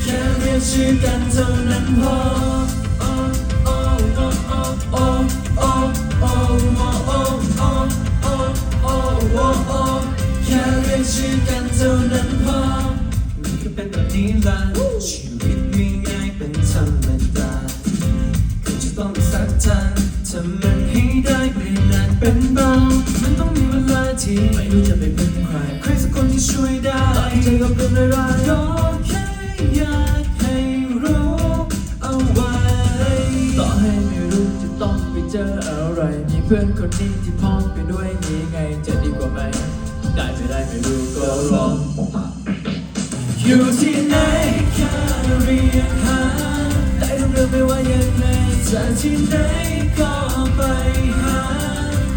แค่เรียกชื่อกันเท่านั้นพอแค่เรียกชื่อกันเท่านั้นพอมันก็เป็นแบบนี้ละชีวิตมีง่ายเป็นธรรมดาก็จะต้องมีสักทางทำมันให้ได้เปลี่ยนหนักเป็นเบามันต้องมีเวลาที่ไม่รู้จะไปเป็นใครสักคนที่ช่วยได้ต่อให้ใจก็เป็นอะไรก็แค่อยากให้รู้เอาไว้ต่อให้ไม่รู้จะต้องไปเจออะไรมีเพื่อนคนนี้ที่พร้อมไปด้วยนี่ไงจะดีกว่าไหมได้ไม่ได้ไม่รู้ก็ลองอยู่ที่ไหนแค่เรียกหาได้ทุกเรื่องไม่ว่ายังไงจากที่ไหนก็ไปหา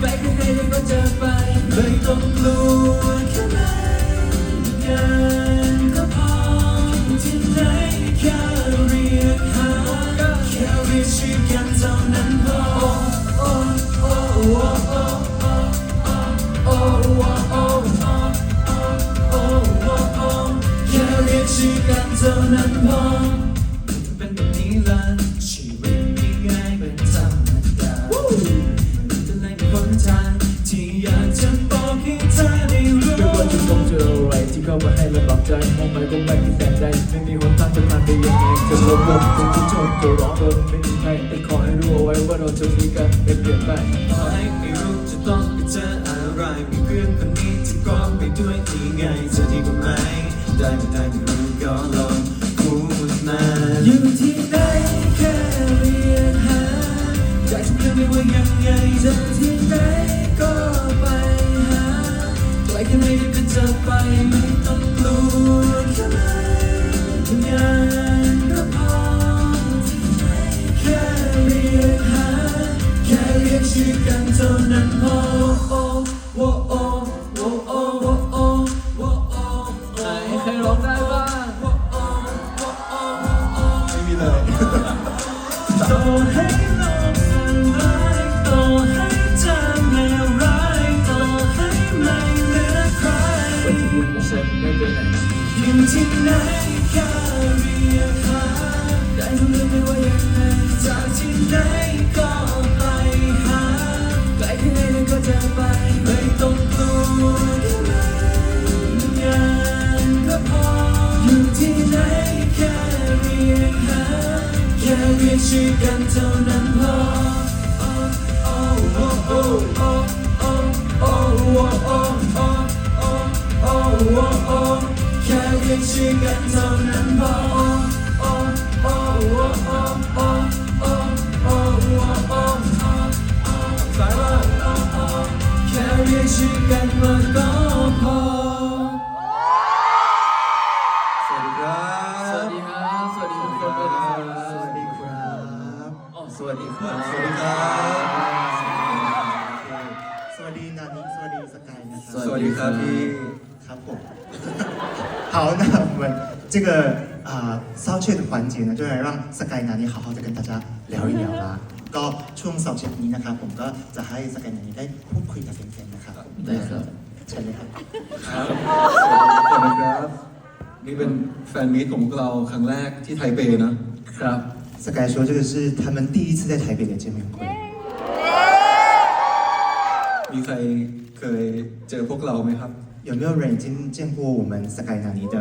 ไปแค่ไหนก็จะไปไม่ต้องกลัวแค่ไหนกันก็พออยู่ที่ไหนแค่เรียกหาแค่เรียกชื่อกันเท่านั้นพอแค่เรียกชื่อกันเท่านั้นพอเป็นแบบนี้ละชีวิตมีง่ายเป็นธรรมดามันจะไล่ไปหนทางที่อยากจะบอกให้เธอได้รู้ไม่ว่าจะต้องเจออะไรที่เข้ามาให้ลำบากใจมองไปก็ไม่มีแสงใจไม่มีหนทางจะผ่านไปยังไงจะลบลงจะทุกชนจะร้องรนไม่มีใครแต่ขอให้รู้เอาไว้ว่าเราจะมีกันไม่เปลี่ยนไปขอให้ไม่รู้จะต้องไปเจออะไรมีเพื่อนคนนี้ที่พร้อมไปด้วยที่ไงจะดีกว่าไหมได้ไม่ได้ไม่รู้ก็ลองพูดมาอยู่ที่ไหนแค่เรียกหาใจฉันเรื่องไม่ว่ายังไงจะที่ไหนก็ไปหาไกลแค่ไหนก็จะไปไม่ต้องกลัวแค่ไหนยังก็พอที่ไหนแค่เรียกหาแค่เรียกชื่อกันเท่านั้นพอใครร้องได้บ้างไม่มีเลยต่อให้โลกสลายต่อให้เธอไม่ร้ายต่อให้ไม่เหลือใครวันที่อยู่กับฉันไม่เป็นไรอยู่ที่ไหนแค่เรียกหาได้ทุกเรื่องไม่ว่ายังไงจากที่ไหนก็ไปหาไกลแค่ไหนก็จะไปไม่ต้องกลัวอยู่ที่ไหนแค่เรียกหาแค่เรียกชื่อกันเท่านั้นพอแค่เรียกชื่อกันเท่านั้นพอสายว่าแค่เรียกชื่อกันมาก็พอสวัสดีครับ สวัสดีครับสวัสดีทุกคนด้วยนะครับ สวัสดีครับ สวัสดีครับ สวัสดีครับสวัสดีนานิสวัสดีสกายนะครับสวัสดีครับพี่ครับผม好，那我们这个骚趣的环节呢，就来让สกายนานิ好好的跟大家聊一聊啦。ก็ช่วง2 นี้นะครับผมก็จะให้สกายนานิได้พูดคุยกับแฟนๆนะครับได้ครับเชิญเลยครับครับสวัสดีครับนี่เป็นแฟนมีตของพวกเราครั้งแรกที่ไทเปนะครับสกาย说这个是他们第一次在台北的见面会มีใครเคยเจอพวกเราไหมครับ有没有人已经见过我们สกายนานิ的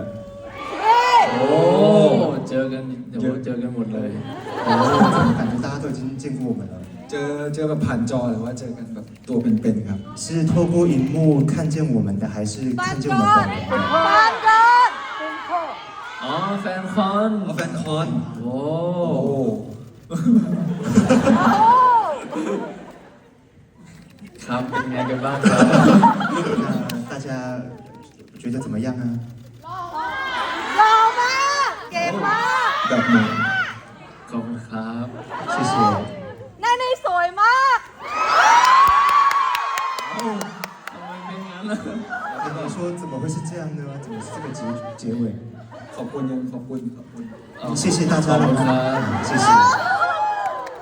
โอ้เจอกันเดี๋ยวเจอกันหมดเลยโอ้感觉大家都已经见过我们了เจอแบบผ่านจอหรือว่าเจอกันแบบตัวเป็นๆครับ是透过荧幕看见我们的还是看见我们本人的อ๋อแฟนคอน แฟนคอนโอ้ครับเป็นไงกันบ้างครับ大家觉得怎么样啊หล่อมากเก่งมาก แบบไหนขอบคุณครับ谢谢หน้านี่สวยมาก ทำไมเป็นงั้นล่ะ你说怎么会是这样呢怎么是这个结尾ขอบคุณ谢谢大家了谢谢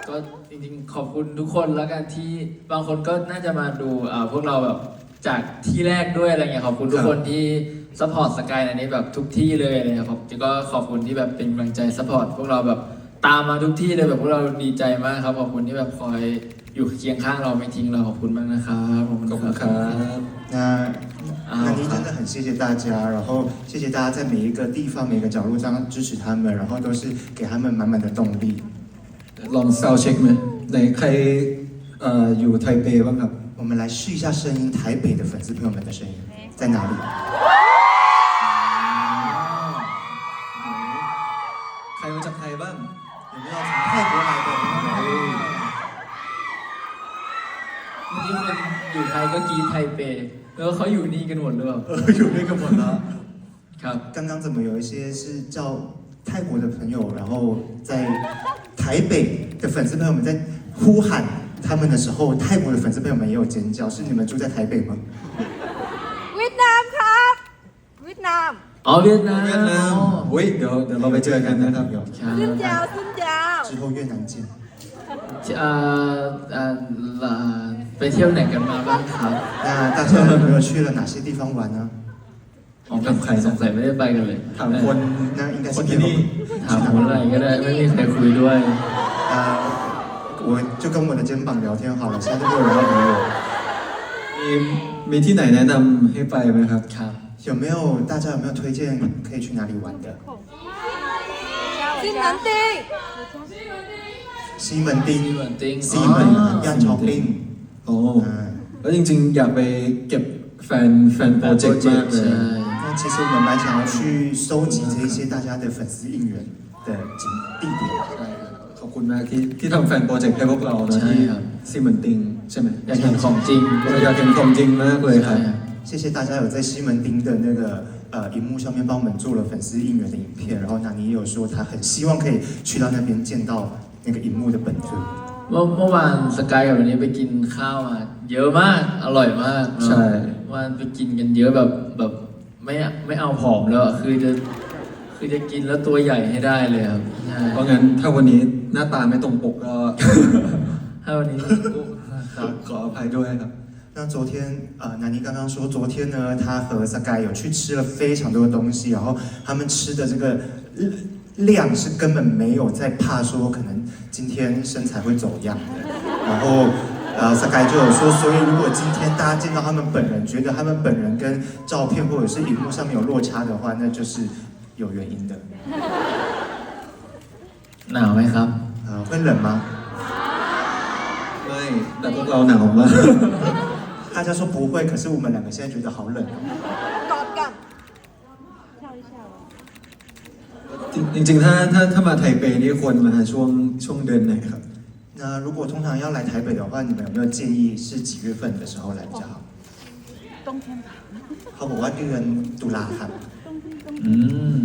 ก็จริงๆขอบคุณทุกคนแล้วกันที่บางคนก็น่าจะมาดูพวกเราแบบ จากที่แรกด้วยอะไรเงี้ยขอบคุณทุกคนที่ซัพพอร์ตสกายในนี้แบบทุกที่เลยอะไรเงี้ยครับก็ขอบคุณที่แบบเป็นกำลังใจซัพพอร์ตพวกเราแบบตามมาทุกที่เลยแบบพวกเราดีใจมากครับขอบคุณที่แบบคอยอยู่เคียงข้างเราไม่ทิ้งเราขอบคุณมากนะครับขอบคุณ ขอบคุณครับ 那妮真的很谢谢大家，然后谢谢大家在每一个地方、每个角落这样支持他们，然后都是给他们满满的动力。ลองซาวเช็คไหมไหนใครอยู่ไทเปบ้างครับ 我们来试一下声音，台北的粉丝朋友们的声音在哪里？ ใครมาจากไทยบ้าง 有没有从泰国来的？ เมื่อกี้คนอยู่ไทยก็กรีดไทเปแล้วเขาอยู่นี่กันหมดหรือเปล่า 有那个吗？ ครับ 刚刚怎么有一些是叫泰国的朋友，然后在台北的粉丝朋友们在呼喊他们的时候，泰国的粉丝朋友们也有尖叫，是你们住在台北吗？ เวียดนามครับเวียดนาม อ๋อเวียดนาม เวียดนามอุ้ยเดี๋ยวเราไปเจอกันนะครับ ครับ ซินเจ้าซินเจ้า 之后越南见。ไปเที่ยวไหนกันมาบ้างครับ 那大家有没有去了哪些地方玩呢？ อ๋อกับใครสงสัยไม่ได้ไปกันเลย ถามคน 那应该 ค 是 น 没 ที่ 有 นี่ ถามคนอะไรก็ได้ไม่มีใครคุยด้วย 我就跟我的肩膀聊天好了，现在都没有人要理我。 มีที่ไหนแนะนำให้ไปไหมครับ ครับ 有没有大家有没有推荐可以去哪里玩的？ ซินนันติง 西门町、 เหมือนติ้ง 西门亚超町。 โอ้แล้วจริงๆ อยากไปเก็บแฟนโปรเจกต์มากเลย ใช่ 那其实我们蛮想要去收集这些大家的粉丝应援的地点。 ใช่ครับขอบคุณมากที่ทำแฟนโปรเจกต์ให้พวกเรานะที่ซีเหมือนติงใช่ไหม อยากเห็นของจริง อยากเห็นของจริงมากเลยครับ ใช่ครับ 谢谢大家有在西门町的那个荧幕上面帮我们做了粉丝应援的影片，然后纳尼也有说他很希望可以去到那边见到那个荧幕的本尊。 เมื่อวานสกายกับวันนี้ไปกินข้าวมาเยอะมากอร่อยมาก ใช่ วันไปกินกันเยอะแบบไม่เอาผอมแล้วอะคือจะกินแล้วตัวใหญ่ให้ได้เลยครับใช่ เพราะงั้นถ้าวันนี้หน้าตาไม่ตรงปกก็ ถ้าวันนี้ครับ ขออภัยด้วยครับ 那昨天南妮刚刚说，昨天呢，他和 Sky 有去吃了非常多的东西，然后他们吃的这个量是根本没有在怕说可能今天身材会走样的。然后Sky 就有说，所以如果今天大家见到他们本人，觉得他们本人跟照片或者是荧幕上面有落差的话，那就是有原因的。 หนาวไหมครับ 会冷吗？ ไม่แต่พวกเราหนาวมาก 大家说不会，可是我们两个现在觉得好冷哦。 กอดกัน จริงๆถ้ามาไทเปนี่ควรมาช่วงเดือนไหนครับ 那如果通常要来台北的话，你们有没有建议是几月份的时候来比较好？ ต้องเทียน เขาบอกว่าเดือนตุลาครับ อืม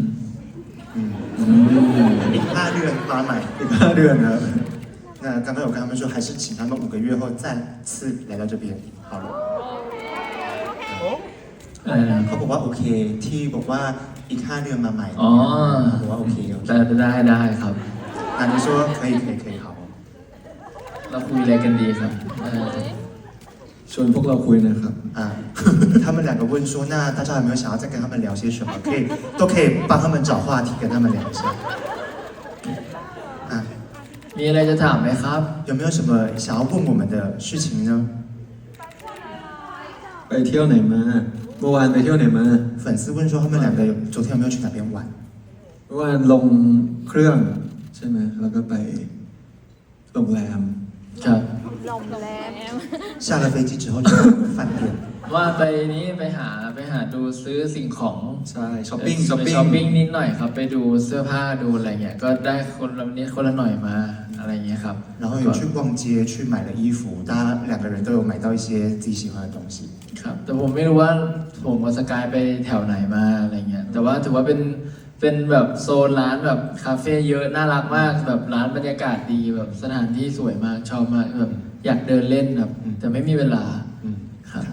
อีก5เดือนมาใหม่ อีก5 เดือนครับ 那刚刚有跟他们说，还是请他们5个月后再次来到这边好了。 อะไรนะ เขาบอกว่าโอเค ที่บอกว่าอีก5เดือนมาใหม่ อ๋อ เขาบอกว่าโอเคโอเค ได้ครับ 那你说可以好。 เราคุยอะไรกันดีครับ ชวนพวกเราคุยนะครับ 他们两个问说，那大家有没有想要再跟他们聊些什么？都可以帮他们找话题跟他们聊一下。 มีอะไรจะถามไหมครับ 有没有什么想要问我们的事情呢？ ไปเที่ยวไหนมาเมื่อวานไปเที่ยวไหนมา 粉丝问说他们两个昨天有没有去哪边玩？ เมื่อวานลงเครื่องใช่ไหมแล้วก็ไปโรงแรม ครับ ลมแรง 下了飞机之后就到饭店。 ว่าไปนี้ไปหาดูซื้อสิ่งของ ใช่ช้อปปิ้ง ไปช้อปปิ้งนิดหน่อยครับ ไปดูเสื้อผ้าดูอะไรเงี้ยก็ได้คนละนิดคนละหน่อยมาอะไรเงี้ยครับ 然后有去逛街，去买了衣服，大家两个人都有买到一些自己喜欢的东西。 ครับแต่ผมไม่รู้ว่าผมกับสกายไปแถวไหนมาอะไรเงี้ยแต่ว่าถือว่าเป็นแบบโซนร้านแบบคาเฟ่เยอะน่ารักมากแบบร้านบรรยากาศดีแบบสถานที่สวยมากชอบมากแบบอยากเดินเล่นแบบแต่ไม่มีเวลาครับ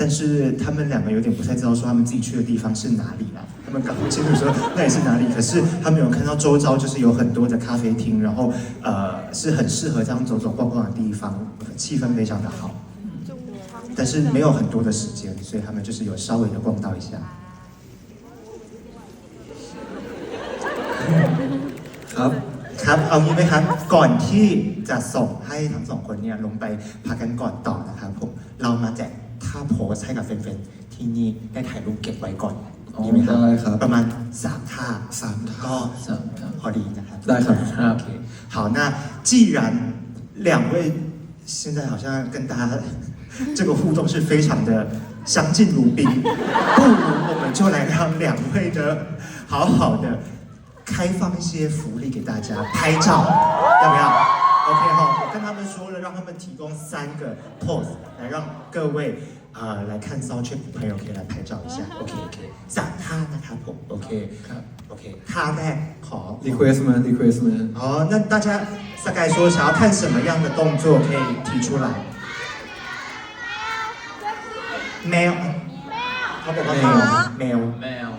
但是他们两个有点不太知道说他们自己去的地方是哪里啦，他们搞不清楚说那里是哪里。可是他们有看到周遭就是有很多的咖啡厅，然后是很适合这样走走逛逛的地方，气氛非常的好。但是没有很多的时间，所以他们就是有稍微的逛到一下。 ครับ ครับเอางี้ไหมครับก่อนที่จะส่งให้ทั้งสองคนเนี่ยลงไปพักกันก่อนต่อนะครับผมเรามาแจกท่าโพสให้กับแฟนๆที่นี่ได้ถ่ายรูปเก็บไว้ก่อนดีไหมครับ ได้ครับ ประมาณ3ท่า 3ท่า ก็ 3ท่า พอดีนะครับ ได้ครับ ครับ OK 好那既然两位现在好像跟大家这个互动是非常的相敬如宾不如我们就来让两位的好好的 开放一些福利给大家拍照，要不要 ？OK 哈，我跟他们说了，让他们提供3个 pose 来让各位来看 soundcheck 的朋友可以来拍照一下。OK OK， 3ท่านะครับผม OK ครับ OK ท่าแรกขอ request 吗 request 吗？好，那大家大概说想要看什么样的动作可以提出来。แมวเขาบอกว่าแมวแมว แมว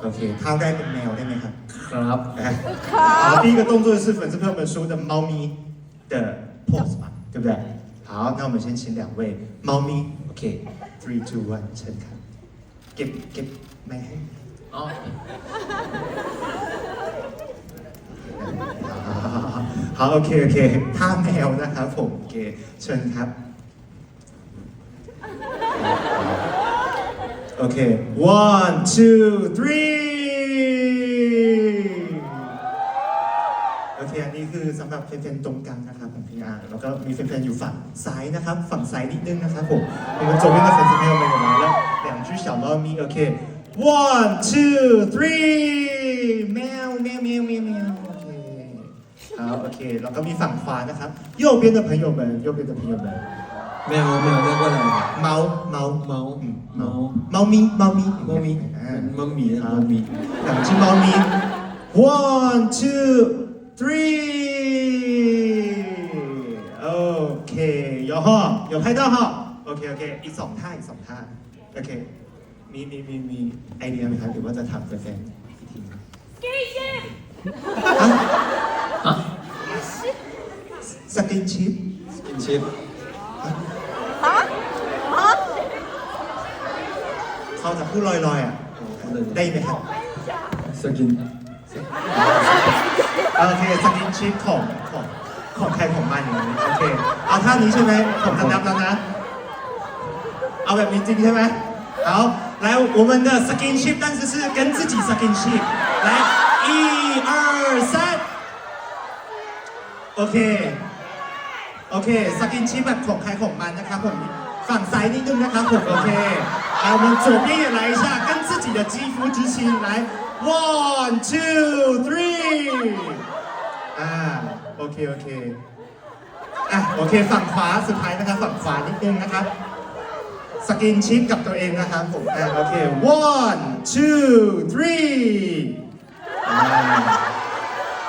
โอเคท่าแรกเป็นแมวได้ไหมครับ ครับ 好，第一个动作是粉丝朋友们说的猫咪的 pose 吧，对不对？好，那我们先请两位猫咪 ，OK，3、2、1，เชิญครับเก็บไม่ให้ อ๋อ 好，OK OK， ท่าแมวนะครับผมโอเคเชิญครับ OK， 1、2、3 โอเคอันนี้คือสำหรับแฟนๆตรงกลางนะครับของพี่อาร์แล้วก็มีแฟนๆอยู่ฝั่งซ้ายนะครับฝั่งซ้ายนิดนึงนะครับผม我们左边的粉丝朋友们有来了2只小猫咪 OK 1、2、3喵喵喵喵喵 OK 好 OK แล้วก็มีฝั่งขวานะครับ右边的朋友们右边的朋友们 แมวเรียกว่าอะไร 猫猫咪猫咪มังหมีมังหมี 两只猫咪 1、2 3 OK 有哈有拍到哈 OK OK อีก2ท่าอีก2ท่าโอเคมีไอเดียไหมครับหรือว่าจะทำแฟนๆอีกทีนึง ฮะ สกินชิป กินชิป เขาจะพูดลอยๆอ่ะได้ไหมครับ สกิน โอเคสกินชิปของใครของมันอย่างนี้โอเคเอาท่านี้ใช่ไหมผมจะนับแล้วนะเอาแบบนี้จริงใช่ไหม好来我们的 skinship 但是是跟自己 skinship 来1、2、3 โอเคโอเค skinship แบบของใครของมันนะครับผมฝั่งซ้ายนิดนึงนะครับผมโอเค来我们左边也来一下跟自己的肌肤之亲来1、2、3โอเคโอเคโอเคฝั่งขวาสุดท้ายนะครับฝั่งขวานิดนึงนะครับสกินชิปกับตัวเองนะครับผมโอเค 1、2、3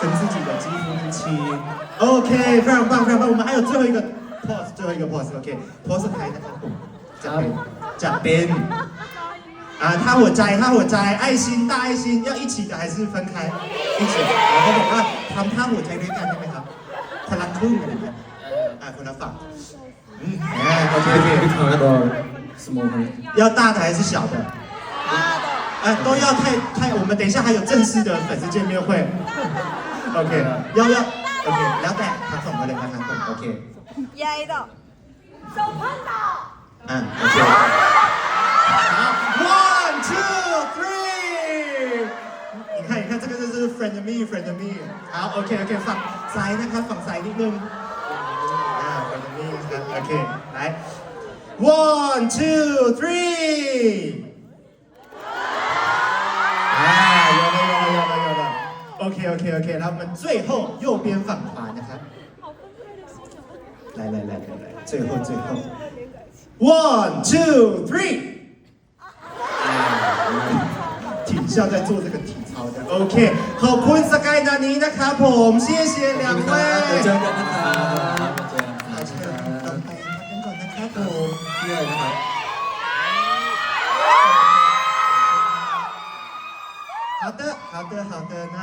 跟自己的肌肤之亲 OK 非常棒非常棒我们还有最后一个 pose OK pose สุดท้ายนะครับผมจะเป็นท่าหัวใจ爱心大爱心要一起的还是分开一起เขาบอกว่าทำท่าหัวใจด้วยกันได้ไหมครับคนละครึ่งอะไรอย่างเงี้ยคนละฝั่งOK OK พี่ทาร์ดอร์สโมอร์ 要大的还是小的都要太我们等一下还有正式的粉丝见面会 OK 要 OK แล้วแต่ทั้งสองคนเลยนะครับผมโอเค ใหญ่的手碰到OK 好1、2、3你看这个就是 friend me 好 OK ฝั่งซ้ายนะครับฝั่งซ้ายนิดนึงfriend me นะครับโอเค来1、2、3有了 OK 然后我们最后右边ฝั่งขวานะครับ来最后1、2、3挺像在做这个体操的 OK ขอบคุณสกายนานี้นะครับผม谢谢两位 เจอกันนะครับเจอกัน เราไปพักกันก่อนนะครับผม พี่อะไรนะครับ 好的，那